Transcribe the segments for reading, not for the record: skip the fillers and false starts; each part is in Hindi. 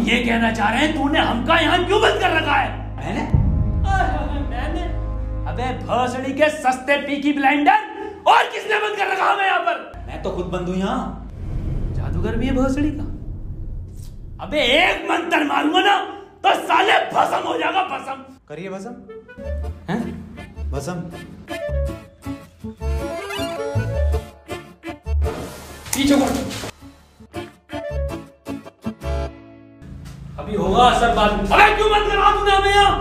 ये कहना चाह रहे हैं तूने हमका यहाँ क्यों बंद कर रखा है? मैंने? अबे भोसड़ी के सस्ते पीकी ब्लेंडर, और किसने बंद कर रखा हमें यहाँ पर? मैं तो खुद बंद हूँ यहाँ। जादूगर भी है भोसड़ी का। अबे एक मंत्र मारूंगा ना तो साले भस्म हो जाएगा, भस्म। करिए भस्म। हैं? भस्म। पीछे मुड़। अभी होगा असर बाद में। अबे क्यों बंद करा तूने हमें यहाँ?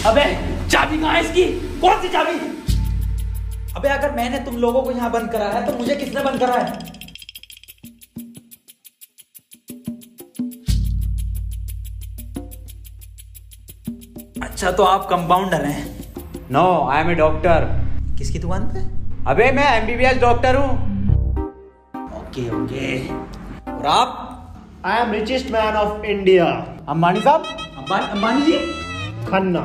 अबे चाबी कहाँ है इसकी? कौन सी चाबी? अबे अगर मैंने तुम लोगों को यहाँ बंद करा है तो मुझे किसने बंद करा है? अच्छा तो आप कंपाउंडर हैं? No, I am a doctor. किसकी दुकान पे? अबे मैं MBBS डॉक्टर हूँ। Okay okay. और आप? I am richest man of India. Ambani साहब? अंबानी जी? खन्ना।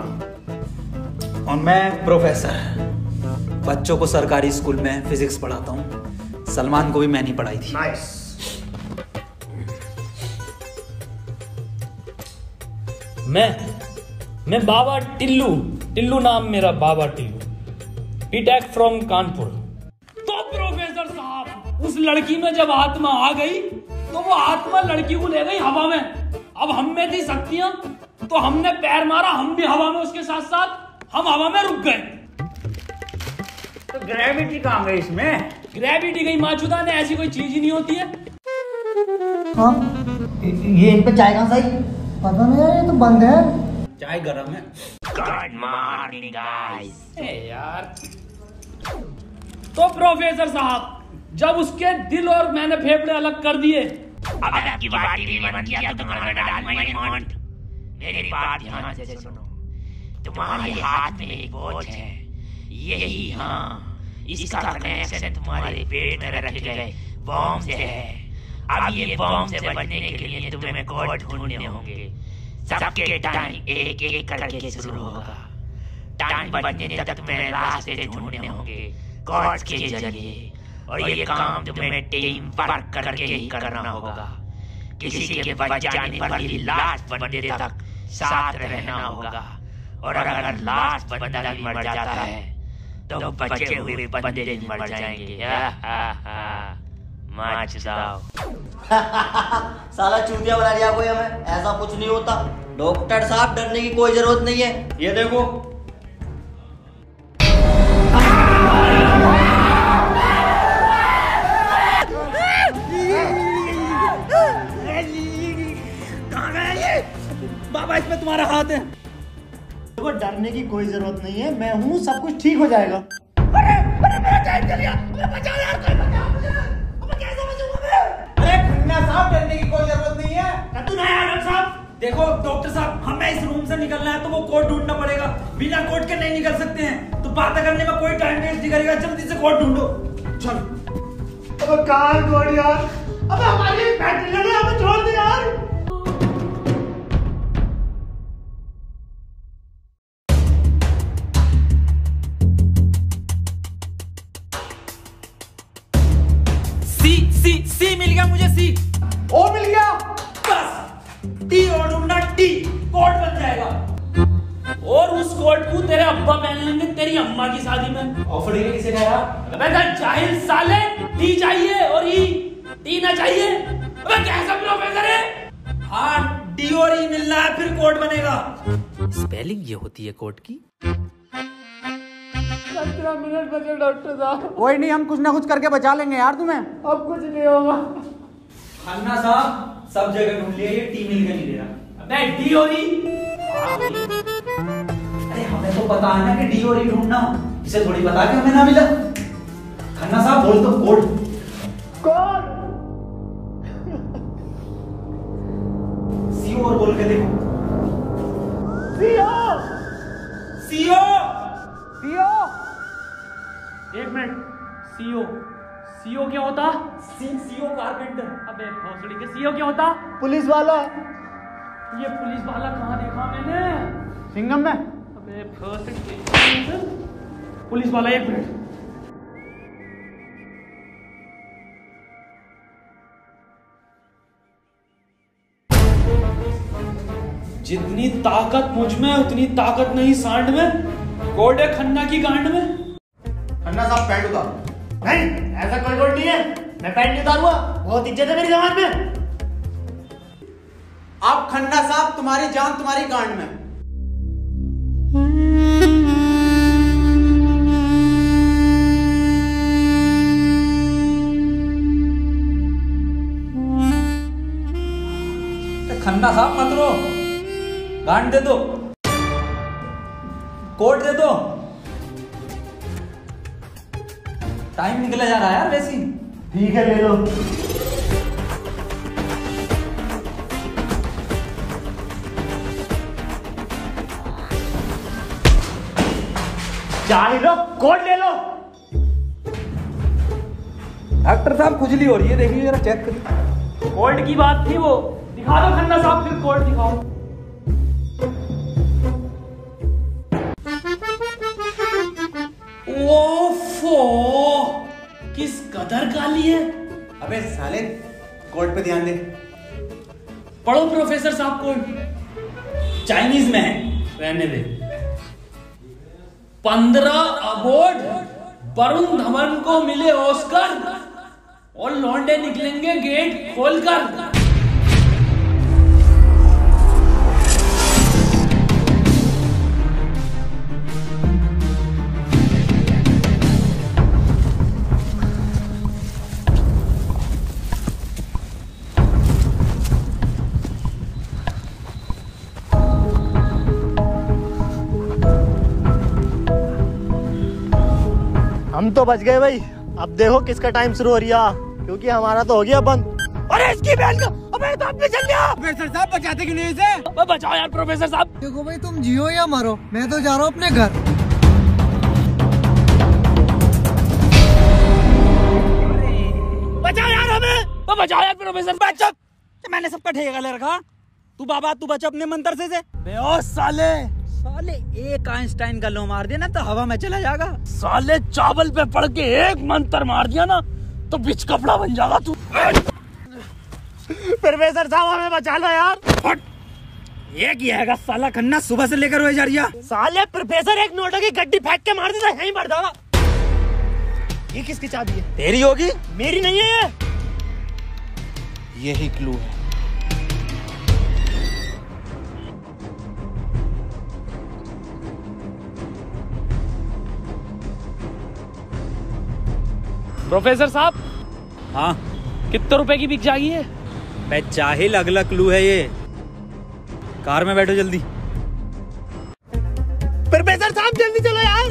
और मैं प्रोफेसर, बच्चों को सरकारी स्कूल में फिजिक्स पढ़ाता हूँ। सलमान को भी मैंने पढ़ाई थी। नाइस। मैं बाबा टिल्लू नाम मेरा, बाबा टिल्लू, बीटेक फ्रॉम कानपुर। तो प्रोफेसर साहब, उस लड़की में जब आत्मा आ गई तो वो आत्मा लड़की को ले गई हवा में। अब हम में थी शक्तियां तो हमने पैर मारा, हम भी हवा में उसके साथ साथ, हम हवा में रुक गए। तो ग्रेविटी कहाँ गई इसमें? ग्रेविटी गई माचुदा ने, ऐसी कोई चीज ही नहीं होती है। हाँ, ये इन पे चाय कहाँ सही? पता नहीं यार, ये तो बंद है। चाय गरम है। Good morning guys. यार तो प्रोफेसर साहब, जब उसके दिल और मैंने फेफड़े अलग कर दिए, अब आपकी बारी भी मन किया तो तुम्हारा डाल माय मॉन्ट। मेरी बात ध्यान से सुनो। तुम्हारे हाथ में एक वॉच है, यही, हाँ, इसका कनेक्शन तुम्हारे पेट में रखे गए बॉम्ब से है। अब ये बॉम्ब से बचने के लिए तुम्हें कोड ढूंढने होंगे। सबके टाइम एक एक करके शुरू होगा। टाइम बचने तक तुम्हें रास्ते ढूंढने होंगे कोड्स के जरिए, और ये काम तुम्हें टीम वर्क करके ही करना होगा। किसी के बच जाने पर भी लास्ट बंदे तक साथ रहना होगा, और अगर लास्ट बंदा भी मर जाता है तो बचे हुए बंदे भी मर जाएंगे। साला चूतिया बना दिया कोई हमें, ऐसा कुछ नहीं होता। डॉक्टर साहब डरने की कोई जरूरत नहीं है। ये देखो, बाबा इसमें तुम्हारा हाथ है। देखो डरने की कोई जरूरत नहीं है, मैं हूँ, सब कुछ ठीक हो जाएगा। साहब डरने की कोई जरूरत नहीं है। तू नया डॉक्टर साहब। देखो डॉक्टर साहब, हमें इस रूम से निकलना है तो वो कोड ढूंढना पड़ेगा। बिना कोड के नहीं निकल सकते हैं। तो बात करने में कोई टाइम वेस्ट नहीं करेगा, जल्दी से कोड ढूंढो। चलो। अब कहाँ कोड यार? अब हमारी फैक्ट्री ने हमें छोड़ दिया यार। सी मिल गया मुझे। सी ओ मिल गया। बस टी और ढूंढना, टी कोड बन जाएगा। और उस कोट को तेरे अब्बा पहन लेंगे तेरी अम्मा की शादी में। ऑफर किसे कहा? अबे जाहिल साले, टी चाहिए और ई, टी ना चाहिए। अबे कैसा प्रोफेसर है? हाँ, डी और ई मिल रहा है, फिर कोड बनेगा। स्पेलिंग ये होती है कोड की। 15 मिनट बचे डॉक्टर साहब। कोई नहीं, हम कुछ ना कुछ करके बचा लेंगे यार तुम्हें। अब कुछ नहीं होगा। खन्ना साहब सब जगह ढूंढ लिया, ये टी मिल के नहीं दे रहा। अबे डी और ई? अरे हमें तो पता है ना कि डी और ई ढूंढना, इसे थोड़ी पता कि हमें ना मिला। खन्ना साहब बोल तो कोड। कोड सीओ और बोल के देखो। सीओ। सीओ। सीओ। एक मिनट, सीओ, सीओ क्या होता? CO carpenter. अबे भोसड़ी के सीओ क्या होता? पुलिस वाला। ये पुलिस वाला कहाँ देखा मैंने? सिंघम में। अबे भोसड़ी के पुलिस वाला, एक मिनट। जितनी ताकत मुझ में उतनी ताकत नहीं सांड में। कोड है खन्ना की गांड में। खन्ना साहब पैंट उतारो। नहीं, ऐसा कोई कोड नहीं है। मैं पैंट नहीं उतारूंगा, बहुत इज्जत है मेरी जबान में। आप खन्ना साहब, तुम्हारी जान तुम्हारी गांड में। खन्ना साहब मत रो, गांड दे दो, कोट दे दो। टाइम निकला जा रहा है यार वैसी। ठीक है, ले लो। चाहे लो, कोट ले लो। डॉक्टर साहब खुजली हो रही है, देखिए जरा चेक करिए। कोड की बात थी वो। दिखा दो खन्ना साहब, फिर कोड दिखाओ। ओफो, किस कदर काली है। अबे साले, कोड पे ध्यान दे। पढ़ो प्रोफेसर साहब कोड। चाइनीज में है। रहने दे। 15 अवार्ड वरुण धवन को मिले ऑस्कर और लौंडे निकलेंगे गेट खोलकर। हम तो बच गए भाई। अब देखो किसका टाइम शुरू हो रहा, क्योंकि हमारा तो हो गया बंद। अरे इसकी बहन का, अबे तो अपने चल गया। प्रोफेसर साहब बचाते क्यों नहीं इसे? बचाओ यार प्रोफेसर साहब। देखो भाई, तुम जियो या मरो, मैं तो जा रहा हूँ अपने घर। बचाओ यार हमें। बचाओ यार प्रोफेसर। बचा, मैंने सबका ठेका ले रखा। तू बाबा तू बचा अपने मंत्र से। बे साले एक आइंस्टाइन का लो मार देना तो हवा में चला जाएगा। साले चावल पे पड़ के एक मंत्र मार दिया ना तो बिच कपड़ा बन जाएगा तू। प्रोफेसर साहब हमें बचा लो यार। हट, ये किया है साला खन्ना सुबह से लेकर रोए जा रही है। साले प्रोफेसर एक नोटों की गड्डी फेंक के मार देता, यहीं मर जाएगा। ये किसकी चाबी है? तेरी होगी, मेरी नहीं है ये। यही क्लू है। प्रोफेसर साहब, हाँ कितने रुपए की बिक जाएगी ये? मैं जाहिल, अगला क्लू है ये। कार में बैठो जल्दी। प्रोफेसर साहब जल्दी चलो यार।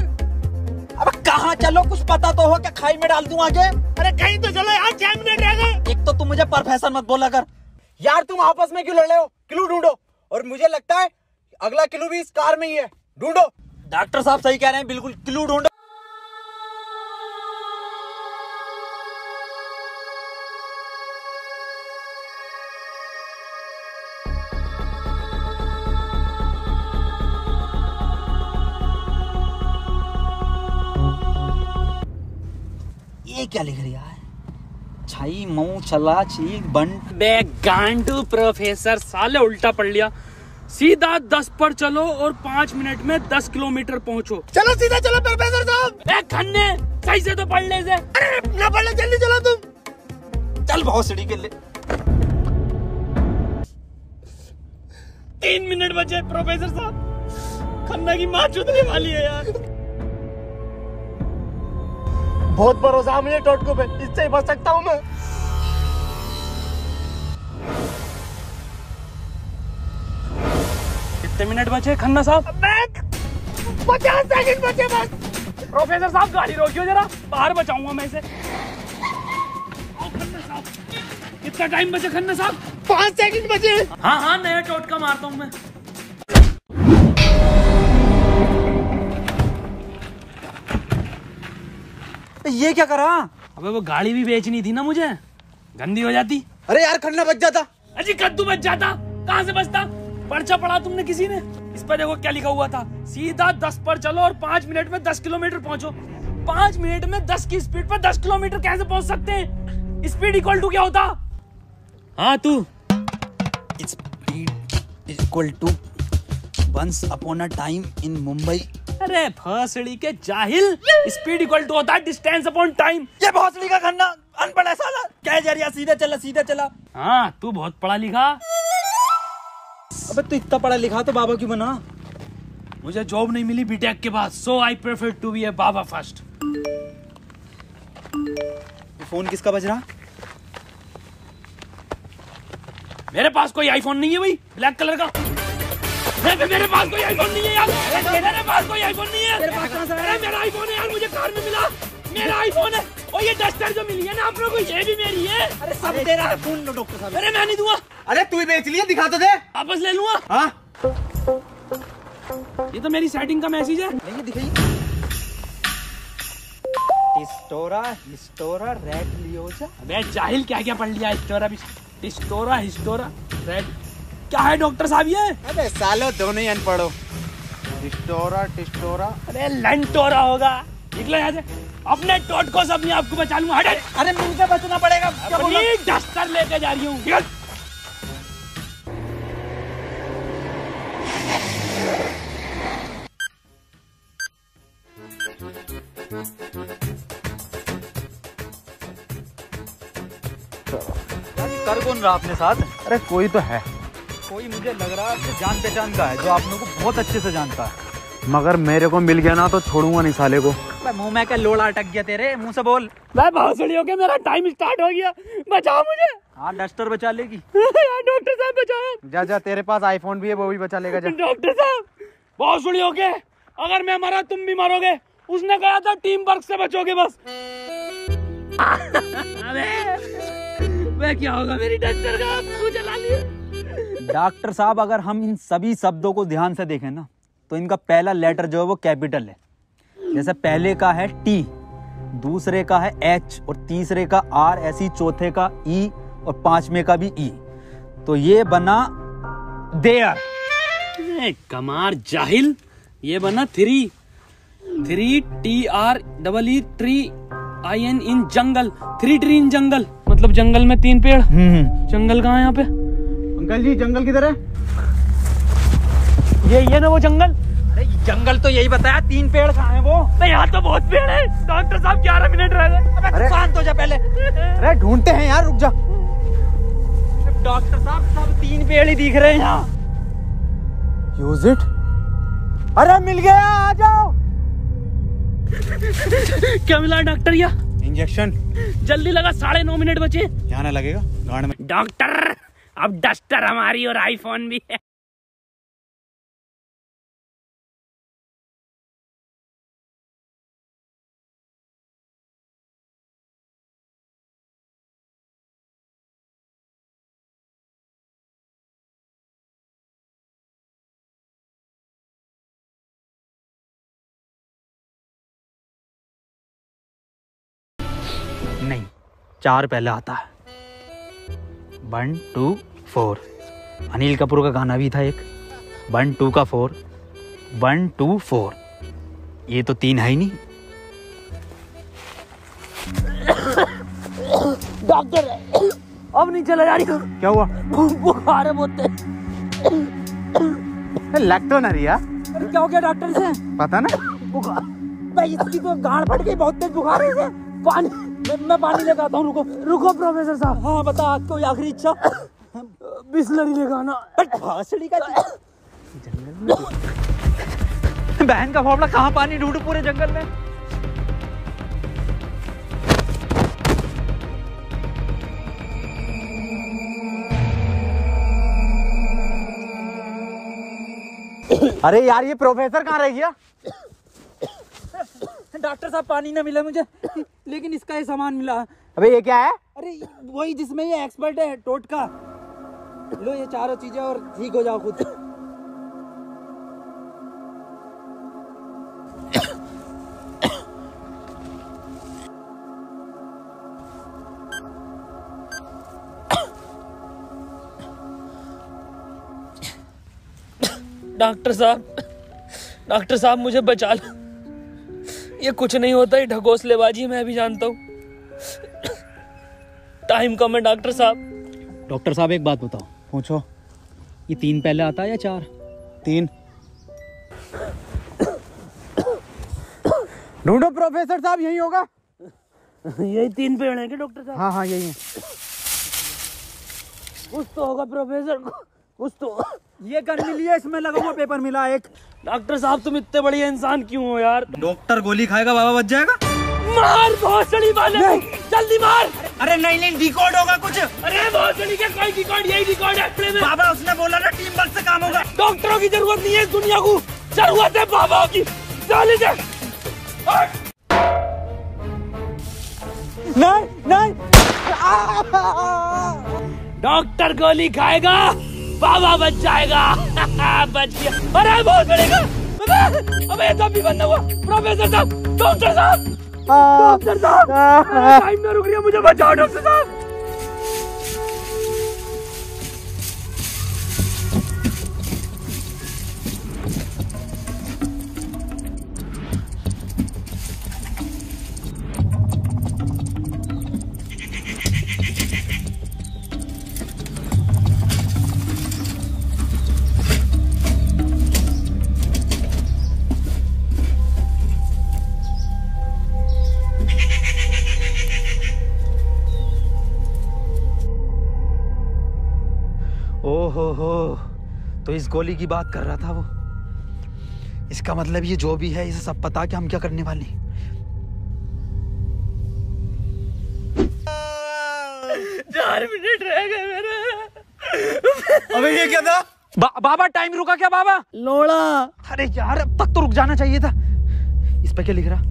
अब कहाँ चलो, कुछ पता तो हो, क्या खाई में डाल दूं आगे? अरे कहीं तो चलो यार, 6 मिनट रह गए। एक तो तुम मुझे प्रोफेसर मत बोला कर। यार तुम आपस में क्यों लड़ रहे हो? क्लू ढूंढो। और मुझे लगता है अगला क्लू भी इस कार में ही है। ढूंढो। डॉक्टर साहब सही कह रहे हैं, बिल्कुल क्लू ढूंढो। ये क्या लिख रहा है? छाई मऊ चला चीक बंट। बे गांडू प्रोफेसर, साले उल्टा पढ़ लिया। सीधा 10 पर चलो और 5 मिनट में 10 किलोमीटर पहुंचो। चलो सीधा चलो प्रोफेसर साहब। ए खन्ने, सही से तो पढ़ ले से। अरे ना पढ़ ले, जल्दी चलो तुम। चल बहुत सीढ़ी के लिए। 3 मिनट बचे प्रोफेसर साहब। खन्ना की माँ चुदने वाली है यार। बहुत भरोसा मुझे टोटको पे, इससे ही बच सकता हूँ मैं। कितने मिनट बचे खन्ना साहब? 50 सेकंड बचे बस। प्रोफेसर साहब गाड़ी रोकियो जरा, बाहर बचाऊंगा मैं इसे। खन्ना साहब, कितना टाइम बचे खन्ना साहब? 5 सेकंड बचे। हाँ हाँ, नया टोटका मारता हूँ मैं। ये क्या करा? अबे वो गाड़ी भी बेचनी थी ना मुझे, गंदी हो जाती। अरे यार खन्ना बच जाता। अजी कद्दू बच जाता, कहाँ से बचता? पर्चा पढ़ा तुमने किसी ने? इस पर देखो क्या लिखा हुआ था, सीधा 10 पर चलो और 5 मिनट में 10 किलोमीटर पहुंचो। 5 मिनट में 10 की स्पीड पर 10 किलोमीटर कैसे पहुंच सकते हैं? स्पीड इक्वल टू क्या होता? हाँ तू speed equal to once upon a time in Mumbai. अरे भोसड़ी के जाहिल, स्पीड इक्वल टू होता है डिस्टेंस अपॉन टाइम। ये भोसड़ी का खन्ना अनपढ़ है साला। क्या जरिया, सीधे चला सीधे चला। हाँ तू बहुत पढ़ा लिखा। अबे तू इतना पढ़ा लिखा तो बाबा क्यों बना? मुझे जॉब नहीं मिली बीटेक के बाद, so I prefer to be a baba first. Phone किसका बज रहा? मेरे पास कोई आईफोन नहीं है भाई, ब्लैक कलर का। मेरे पास कोई आईफोन नहीं है यार, मेरे पास कोई आईफोन नहीं है। अरे मेरा आईफोन है यार, मुझे कार में मिला, मेरा आईफोन है। और ये डस्टर जो मिली है ना आप लोगों को, ये भी मेरी है। अरे सब तेरा है। फोन लो डॉक्टर साहब। अरे मैं नहीं दूंगा। अरे तू ही बेच लिया, दिखा तो दे। वापस ले लूंगा। हाँ ये तो मेरी सेटिंग का मैसेज है। नहीं दिखाइए। हिस्टोरा रेड लियोजा। अबे जाहिल क्या क्या पढ़ लिया? हिस्टोरा रेड क्या है डॉक्टर साहब ये? अबे सालो दोनों ही अनपढ़ हो। टिस्टोरा। अरे लंटोरा होगा। निकलो यहाँ से, अपने टोटको से अपने आप को बचा लूंगा। हट। अरे मुझे बचना पड़ेगा। क्या बोला? अपनी डस्टर लेके जा रही हूँ। कर कौन रहा अपने साथ? अरे कोई तो है, कोई मुझे लग रहा है जान पहचान का है, जो आप लोगों को बहुत अच्छे से जानता है। मगर मेरे को मिल गया ना तो छोड़ूंगा नहीं साले को। मुंह में क्या लोड़ा अटक गया तेरे मुंह से बोल। मैं भोसड़ी हो गया, मेरा टाइम स्टार्ट हो गया, बचाओ मुझे। हाँ डस्टर बचा लेगी। डॉक्टर साहब बचाओ। जा तेरे पास आईफोन भी है, वो भी बचा लेगा। जा डॉक्टर साहब, भोसड़ी हो गए, अगर मैं मरा तुम भी मरोगे। उसने कहा था टीम वर्क से बचोगे बस। मैं क्या होगा मेरी डस्टर का, आपको जला लिया। डॉक्टर साहब अगर हम इन सभी शब्दों को ध्यान से देखें ना, तो इनका पहला लेटर जो है वो कैपिटल है। जैसे पहले का है टी, दूसरे का है एच और तीसरे का आर, ऐसी चौथे का ई और पांचवें का भी ई। तो ये बना देयर। कमार जाहिल, ये बना three TREE tree IN in jungle. 3 tree in jungle, मतलब जंगल में 3 पेड़। जंगल कहाँ है यहाँ पे? अंकल जी जंगल किधर है? ये ना वो जंगल। अरे जंगल तो यही बताया, 3 पेड़ कहाँ हैं वो? नहीं यहाँ तो बहुत पेड़ है। डॉक्टर साहब 11 मिनट रह गए। अबे शांत हो जा पहले। अरे ढूंढते हैं यार, रुक जा। डॉक्टर साहब सब 3 पेड़ ही दिख रहे हैं यहाँ। Use it. अरे मिल गया, आ जाओ। क्या मिला डॉक्टर? या इंजेक्शन जल्दी लगा, 9.5 मिनट बचे। यहाँ ना लगेगा गांड में। डॉक्टर अब डस्टर हमारी और आईफोन भी है। नहीं, 4 पहले आता है। 1 2 4। अनिल कपूर का गाना भी था एक, 1 2 का 4, 1 2 4। ये तो 3 है ही नहीं। डॉक्टर अब नहीं चला जा रही। क्या हुआ? बुखार है बहुत। लग तो ना रिया। अरे क्या हो गया डॉक्टर से? पता ना। बुखार भाई, इसकी तो गांड फट गई, बहुत तेज बुखार है इसे। पानी मैं पानी लेकर आता हूँ। रुको प्रोफेसर साहब। हाँ बता, आज कोई आखिरी इच्छा? बिस्लरी लेकर आना। भासड़ी का बहन का फावड़ा, कहाँ पानी ढूंढू पूरे जंगल में? अरे यार ये प्रोफेसर कहाँ रह गया? डॉक्टर साहब पानी ना मिला मुझे, लेकिन इसका ये सामान मिला। अबे ये क्या है? अरे वही जिसमें ये एक्सपर्ट है, टोटका। लो ये 4 चीजें और ठीक हो जाओ खुद। डॉक्टर साहब मुझे बचा लो। ये कुछ नहीं होता, ये ढकोसलेबाजी मैं भी जानता हूँ। टाइम कम है डॉक्टर साहब। डॉक्टर साहब एक बात बताओ। पूछो। ये 3 पहले आता है या 4? 3। ढूंढो प्रोफेसर साहब, यही होगा। यही 3 पेड़ हैं क्या डॉक्टर साहब? हाँ हाँ यही है। कुछ तो होगा प्रोफेसर, कुछ तो। ये गन मिली है, इसमें लगा हुआ पेपर मिला एक। डॉक्टर साहब तुम इतने बढ़िया इंसान क्यों हो यार? डॉक्टर गोली खाएगा, बाबा बच जाएगा। मार भोसड़ी वाले, जल्दी मार। अरे नहीं डिकोड होगा कुछ। अरे भोसड़ी का कोई डिकोड, यही डिकोड है प्ले में। बाबा उसने बोला ना टीम वर्क से काम होगा। डॉक्टरों की जरूरत नहीं है इस दुनिया को, जरूरत है बाबाओं की। चल इधर। नहीं डॉक्टर गोली खाएगा, बाबा बच जाएगा। बच गया। अरे बहुत बड़ेगा। अबे तब भी बंद हुआ। प्रोफेसर साहब, डॉक्टर साहब, डॉक्टर साहब, टाइम ना रुक रही है, मुझे बचाओ डॉक्टर साहब। ओहो, तो इस गोली की बात कर रहा था वो। इसका मतलब ये जो भी है, इसे सब पता कि हम क्या करने वाले। 4 मिनट रह गए मेरे। अबे ये क्या था? बाबा टाइम रुका क्या बाबा? लोड़ा। अरे यार अब तक तो रुक जाना चाहिए था। इस पे क्या लिख रहा?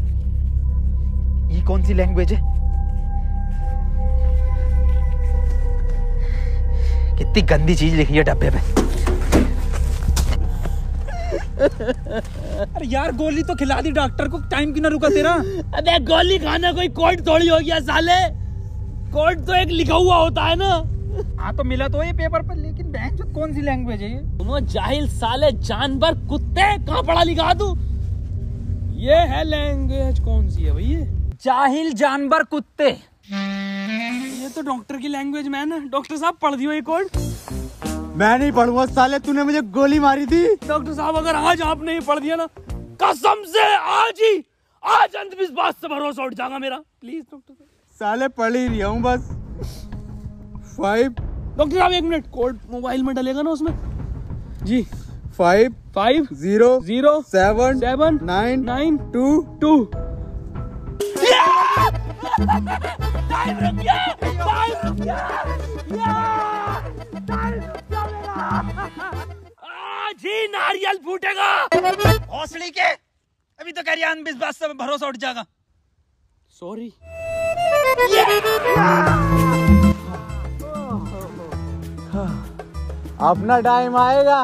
ये कौन सी लैंग्वेज है? कितनी गंदी चीज लिखी है डब्बे पे। अरे यार गोली तो खिला दी डॉक्टर को, टाइम क्यों ना रुका तेरा? अबे गोली खाना कोई कोड थोड़ी हो गया साले। कोड तो एक लिखा हुआ होता है ना। हाँ तो मिला तो ये पेपर पर, लेकिन बहन जो कौन सी लैंग्वेज है ये? तुम जाहिल साले, जानवर कुत्ते, कहाँ पढ़ा लिखा तू? ये है लैंग्वेज कौन सी है भैया? जाहिल जानवर कुत्ते। ये तो डॉक्टर की लैंग्वेज मैन है। डॉक्टर साहब पढ़ दियो ये कोड। मैं नहीं पढ़ूंगा साले, तूने मुझे गोली मारी थी। डॉक्टर साहब अगर आज आपने ये पढ़ दिया ना, कसम से आज अंधविश्वास से भरोसा उठ जाएगा मेरा। प्लीज डॉक्टर साहब। साले पढ़ ही रहा हूँ बस। 5। डॉक्टर साहब 1 मिनट, कोड मोबाइल में डलेगा ना उसमें? जी 5 5 0 0 7 7 9 9 2 2। टाइम रुक गया, टाइम रुक गया, टाइम रुक गया मेरा। आज ही नारियल फूटेगा। हौसली के अभी तो कह रही अंधविश्वास से भरोसा उठ जाएगा। सॉरी। अपना टाइम आएगा।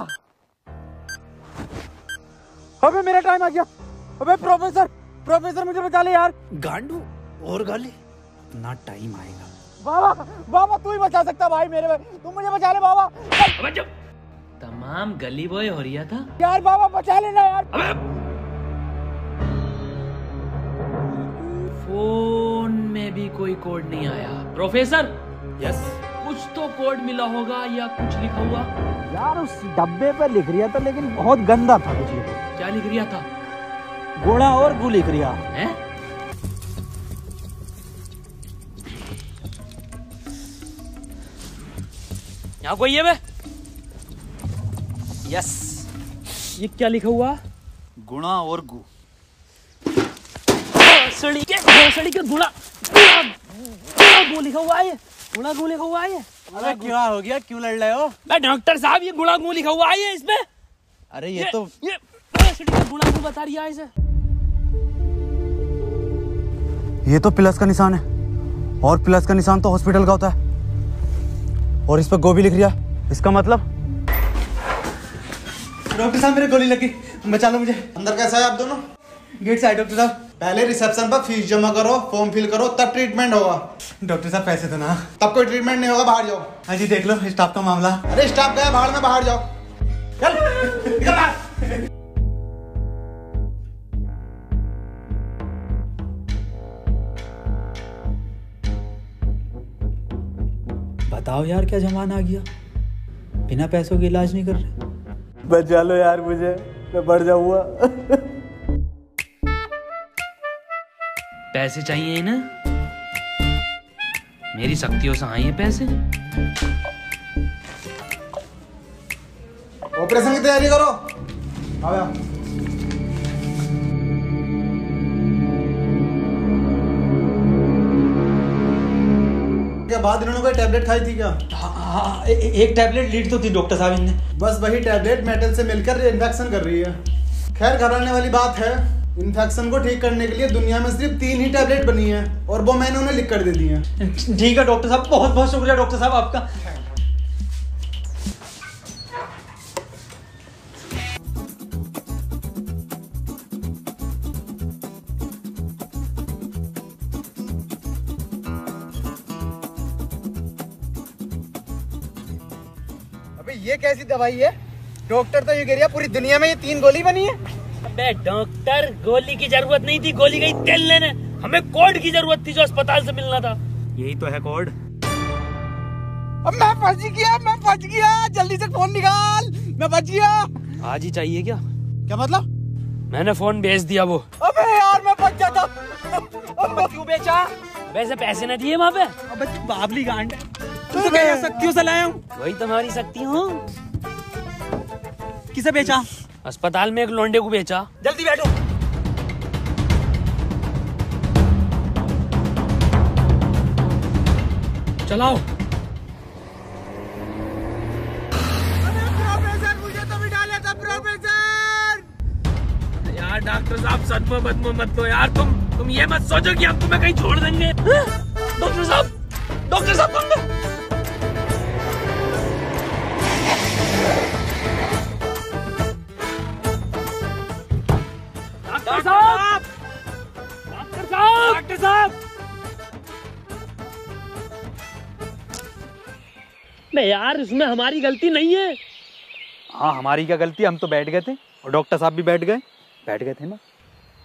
अबे मेरा टाइम आ गया। अबे प्रोफेसर मुझे बचा ले यार। गांडू और गाली, ना टाइम आएगा। बाबा तू ही बचा सकता भाई मेरे, तुम मुझे बचा ले बाबा। अबे जब तमाम गली बॉय हो रहा था यार, बाबा बचा लेना यार। फोन में भी कोई कोड नहीं आया। प्रोफेसर, यस, कुछ तो कोड मिला होगा या कुछ लिखा हुआ? यार उस डब्बे पे लिख रिया था, लेकिन बहुत गंदा था कुछ लिखा। क्या लिख रिया था? गोड़ा और गु लिख रिया है। यहाँ कोई है बे? यस, ये क्या लिखा हुआ? गुणा और गु। भोसड़ी के गुणा गु लिखा हुआ है। गुणा गु लिखा हुआ है। अरे क्या हो गया, क्यों लड़ रहे हो? डॉक्टर साहब ये गुणा गु लिखा हुआ है इसमें। अरे ये भोसड़ी का गुणा गु बता रही है इसे। ये तो प्लस का निशान है, और प्लस का निशान तो हॉस्पिटल का होता है, और इस पर गोभी लिख रिया। इसका मतलब डॉक्टर साहब मेरे गोली लगी, बचा लो मुझे। अंदर कैसा है आप दोनों? गेट से आए डॉक्टर साहब। पहले रिसेप्शन पर फीस जमा करो, फॉर्म फिल करो, तब ट्रीटमेंट होगा। डॉक्टर साहब पैसे तो ना। तब कोई ट्रीटमेंट नहीं होगा, बाहर जाओ। हाँ जी देख लो स्टाफ का मामला। अरे स्टाफ गया बाहर में, बाहर जाओ। चल निकल बाहर। बताओ यार क्या जमाना आ गया। बिना पैसों के इलाज नहीं कर रहे? बचा लो यार मुझे, मैं बढ़ जाऊंगा। पैसे चाहिए ना? मेरी शक्तियों से आए हैं पैसे। ऑपरेशन की तैयारी करो। आओ यार। के बाद इन्होंने कोई टैबलेट खाई थी क्या? हाँ, एक टैबलेट लीड तो थी डॉक्टर साहब इनने। बस वही टैबलेट मेटल से मिलकर इन्फेक्शन कर रही है। खैर घबराने वाली बात है, इन्फेक्शन को ठीक करने के लिए दुनिया में सिर्फ 3 ही टैबलेट बनी है और वो मैंने उन्हें लिख कर दे दी है। ठीक है डॉक्टर साहब, बहुत बहुत शुक्रिया डॉक्टर साहब आपका। अबे ये कैसी दवाई है? डॉक्टर तो ये कह रहा पूरी दुनिया में ये 3 गोली बनी है। अबे डॉक्टर, गोली की जरूरत नहीं थी, गोली गई तेल लेने। हमें कोड की जरूरत थी जो अस्पताल से मिलना था। यही तो है कोड। अब मैं फंस गया, जल्दी से फोन निकाल, मैं बच गया। आज ही चाहिए क्या? क्या मतलब? मैंने फोन भेज दिया वो। अबे यार मैं बच जाता। क्यों बेचा? वैसे पैसे न दिए वहाँ पे? अबे बाबली गांड, तू तो क्या शक्तियों से लाया हूँ? वही तुम्हारी शक्ति हूँ। किसे बेचा? अस्पताल में एक लोंडे को बेचा। जल्दी बैठो। चलाओ। प्रोफेसर मुझे तो भी डाला था प्रोफेसर। यार डॉक्टर साहब सदमा बदमा मत लो यार, तुम ये मत सोचो कि हम तुम्हें कहीं छोड़ देंगे। डॉक्टर साहब तुम डॉक्टर साहब नहीं यार, इसमें हमारी गलती नहीं है। हाँ हमारी क्या गलती, हम तो बैठ गए थे और डॉक्टर साहब भी बैठ गए थे ना,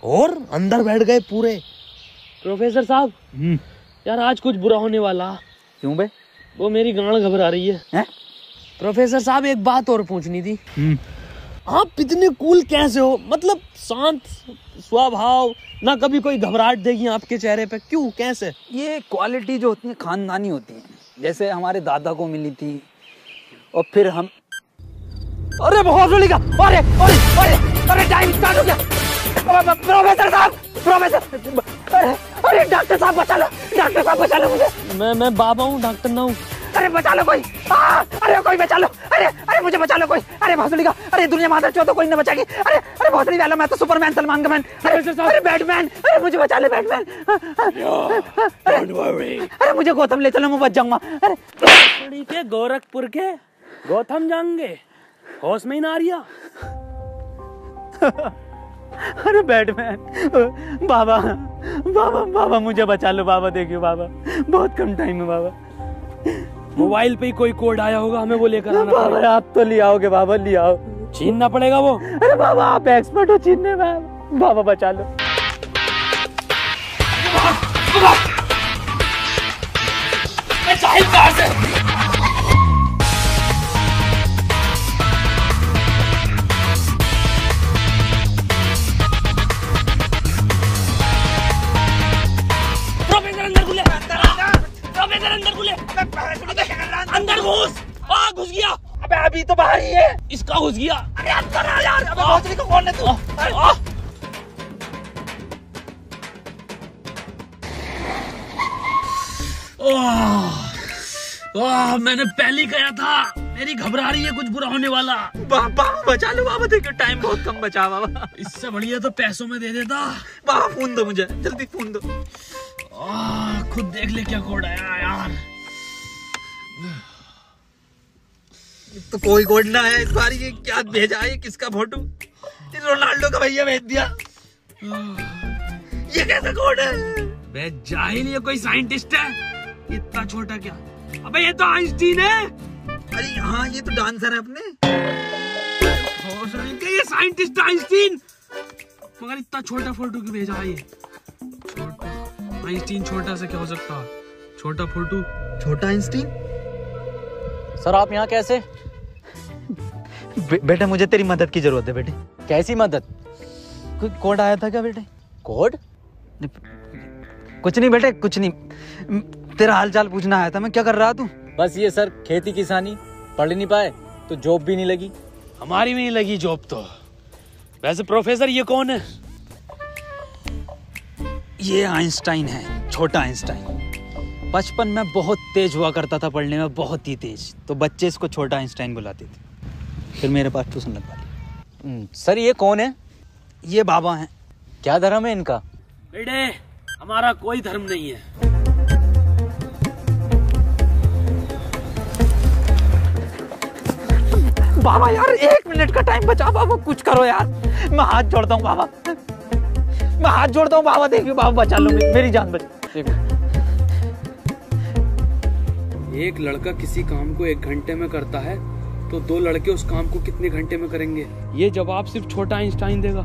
और अंदर बैठ गए पूरे। प्रोफेसर साहब यार आज कुछ बुरा होने वाला। क्यों बे? वो मेरी गांड घबरा रही है। प्रोफेसर साहब एक बात और पूछनी थी। आप इतने कूल कैसे हो? मतलब शांत स्वभाव, ना कभी कोई घबराहट देगी आपके चेहरे पे, क्यों कैसे? ये क्वालिटी जो होती है खानदानी होती है, जैसे हमारे दादा को मिली थी और फिर हम। अरे बहुत जोली का, अरे अरे अरे अरे टाइम स्टार्ट हो गया। प्रोफेसर साहब, अरे डॉक्टर साहब बचा लो मुझे। मैं बाबा हूँ, डॉक्टर ना हूँ। अरे बचा लो कोई, अरे कोई बचा लो, अरे मुझे बचा लो कोई। अरे भोसड़ी का, अरे दुनिया माता चो तो कोई न बचाएगी। अरे भोसड़ी वाला, मैं तो सुपरमैन, सलमान का मैन। अरे बैटमैन, अरे मुझे बचा ले बैटमैन। अरे मुझे गौतम ले चलो, मैं बच जाऊंगा। अरे के गोरखपुर के गौतम जाएंगे, होश में ही ना रिया। अरे बैटमैन, बाबा मुझे बचा लो बाबा, देखियो बाबा बहुत कम टाइम है बाबा। मोबाइल पे ही कोई कोड आया होगा, हमें वो लेकर आना बाबा। आप तो ले आओगे बाबा, ले आओ। छीनना पड़ेगा वो। अरे बाबा आप एक्सपर्ट हो छीनने में, बाबा बचा लो। अंदर घुस। घुस गया। अबे अभी तो बाहर ही है। इसका घुस गया। अरे अंदर आ यार। अबे भोसड़ी को कौन है तू? मैंने पहले कहा था, मेरी घबरा रही है, कुछ बुरा होने वाला। बाबा बचा लो बाबा, देखो टाइम बहुत कम बचा बाबा। इससे बढ़िया तो पैसों में दे देता। बाबा फोन दो मुझे, जल्दी फोन दो। खुद देख ले क्या कोड आया यार। तो कोई कोड ना है इस बार। ये क्या भेजा है, किसका फोटो? रोनाल्डो का भैया भेज दिया। ये कैसा कोड है? बे जाहिल, ये कोई साइंटिस्ट है? इतना छोटा क्या? अबे ये तो आइंस्टीन है। अरे हाँ ये तो डांसर है अपने। ये साइंटिस्ट आइंस्टीन, मगर इतना छोटा फोटो क्यों भेजा है? ये छोटा आइंस्टीन, छोटा से क्या हो सकता है? छोटा फोटो, छोटा आइंस्टीन। सर आप यहाँ कैसे? बेटे मुझे तेरी मदद की जरूरत है बेटे। कैसी मदद? कोई कोड आया था क्या बेटे? कोड? कुछ नहीं बेटे, कुछ नहीं। तेरा हाल चाल पूछना आया था मैं। क्या कर रहा तू? बस ये सर, खेती किसानी। पढ़ नहीं पाए तो जॉब भी नहीं लगी। हमारी भी नहीं लगी जॉब तो। वैसे प्रोफेसर ये कौन है? ये आइंस्टाइन है, छोटा आइंस्टाइन। बचपन में बहुत तेज हुआ करता था पढ़ने में, बहुत ही तेज। तो बच्चे इसको छोटा आइंस्टाइन बुलाते थे। फिर मेरे पास ट्यूशन लगवा ली। सर ये कौन है? ये बाबा हैं। क्या धर्म है इनका? बेटे हमारा कोई धर्म नहीं है। बाबा यार 1 मिनट का टाइम बचा बाबा, कुछ करो यार। मैं हाथ जोड़ता हूँ बाबा, मैं हाथ जोड़ता हूँ बाबा। देखिए बाबा बचा लो, मेरी जान बचा। एक लड़का किसी काम को 1 घंटे में करता है तो 2 लड़के उस काम को कितने घंटे में करेंगे? ये जवाब सिर्फ छोटा आइंस्टाइन देगा।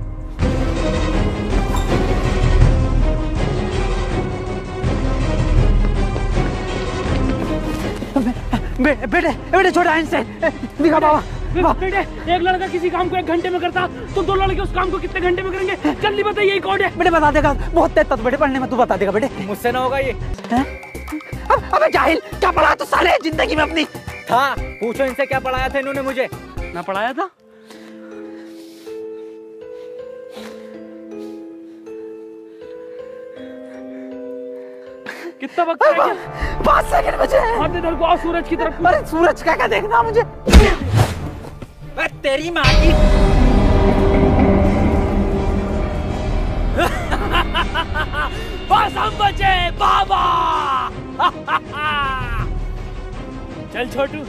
बेटे छोटा आइंस्टाइन दिखा बाबा। बेटे एक लड़का किसी काम को 1 घंटे में करता तो 2 लड़के उस काम को कितने घंटे में करेंगे? जल्दी बताइए यही कोड है। बेटे बता देगा, बहुत तेज था बेटे पढ़ने में, तू बता देगा बेटे। मुझसे ना होगा ये। अबे जाहिल, क्या पढ़ा तू साले जिंदगी में अपनी? था, पूछो इनसे क्या पढ़ाया था इन्होंने मुझे। ना पढ़ाया था? कितना वक्त है? 5 सेकंड बचे हैं। हाथ इधर को आओ, सूरज की तरफ। अरे सूरज क्या देखना मुझे? तेरी माँ की। बस हम बचे बाबा। चल छोटू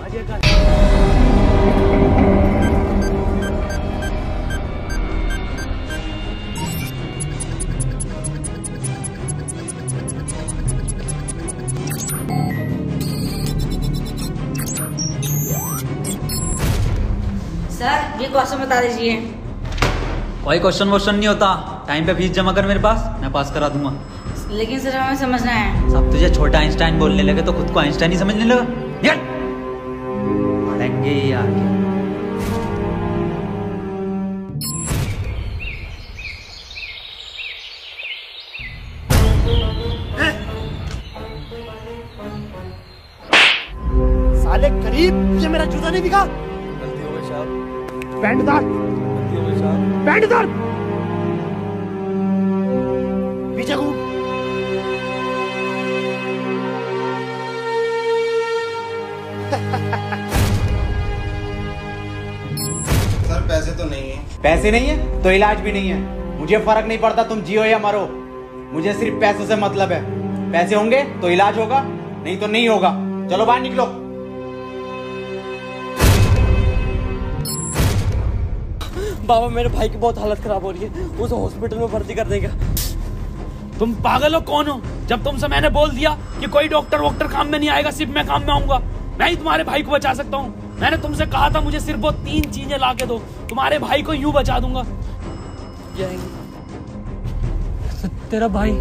आगे कर। सर ये क्वेश्चन बता दीजिए। कोई क्वेश्चन वोश्चन नहीं होता, टाइम पे फीस जमा कर मेरे पास, मैं पास करा दूंगा। लेकिन सर हमें समझना है। सब तुझे छोटा आइंस्टाइन बोलने लगे तो खुद को आइंस्टाइन ही समझने लगा। पढ़ेंगे यार। साले गरीब, ये मेरा जूता नहीं दिखा। गलती हो गई साहब। पैंट उतार, गलती हो गई साहब। पैंट उतार, पीछे घूम। सर पैसे तो नहीं है। पैसे नहीं है तो इलाज भी नहीं है। मुझे फर्क नहीं पड़ता तुम जियो या मरो, मुझे सिर्फ पैसों से मतलब है। पैसे होंगे तो इलाज होगा, नहीं तो नहीं होगा। चलो बाहर निकलो। बाबा मेरे भाई की बहुत हालत खराब हो रही है, उसे हॉस्पिटल में भर्ती कर देगा। तुम पागल हो कौन हो? जब तुमसे मैंने बोल दिया कि कोई डॉक्टर वॉक्टर काम में नहीं आएगा, सिर्फ मैं काम में आऊंगा। मैं ही तुम्हारे भाई को बचा सकता हूँ। मैंने तुमसे कहा था मुझे सिर्फ वो 3 चीजें ला के दो, तुम्हारे भाई को यूं बचा दूंगा। तेरा भाई